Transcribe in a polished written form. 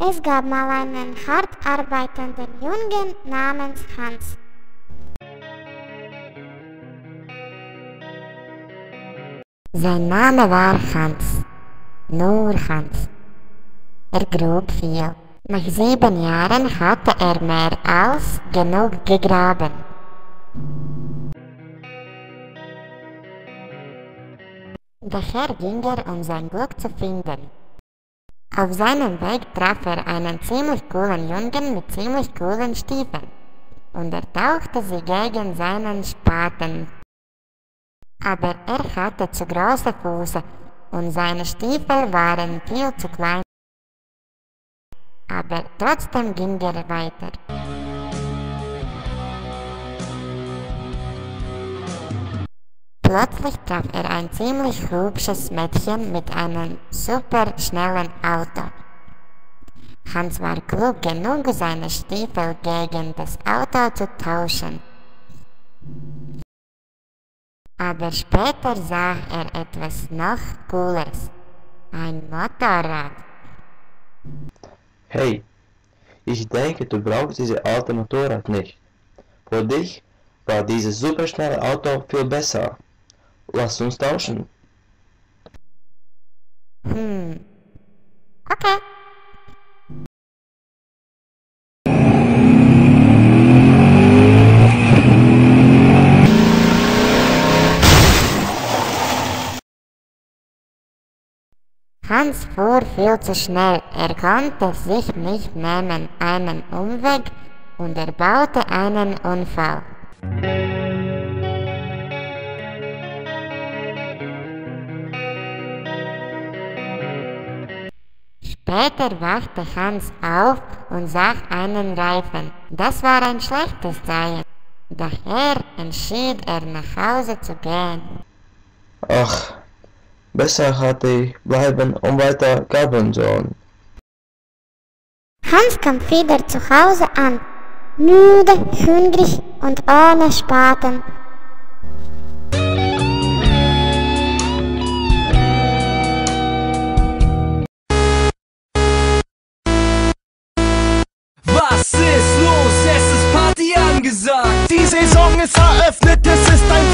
Es gab mal einen hart arbeitenden Jungen namens Hans. Sein Name war Hans. Nur Hans. Er grub viel. Nach 7 Jahren hatte er mehr als genug gegraben. Daher ging er, um sein Glück zu finden. Auf seinem Weg traf er einen ziemlich coolen Jungen mit ziemlich coolen Stiefeln und er tauchte sie gegen seinen Spaten. Aber er hatte zu große Füße und seine Stiefel waren viel zu klein. Aber trotzdem ging er weiter. Plötzlich traf er ein ziemlich hübsches Mädchen mit einem super schnellen Auto. Hans war klug genug, seine Stiefel gegen das Auto zu tauschen. Aber später sah er etwas noch Cooleres. Ein Motorrad. Hey, ich denke, du brauchst dieses alte Motorrad nicht. Für dich war dieses superschnelle Auto viel besser. Lass uns tauschen. Okay. Hans fuhr viel zu schnell, er konnte sich nicht nehmen, einen Umweg und er baute einen Unfall. Später wachte Hans auf und sah einen Reifen. Das war ein schlechtes Zeichen. Daher entschied er, nach Hause zu gehen. Ach, besser hatte ich bleiben und weiter graben sollen. Hans kam wieder zu Hause an, müde, hungrig und ohne Spaten. Was ist los? Es ist Party angesagt. Die Saison ist eröffnet, es ist ein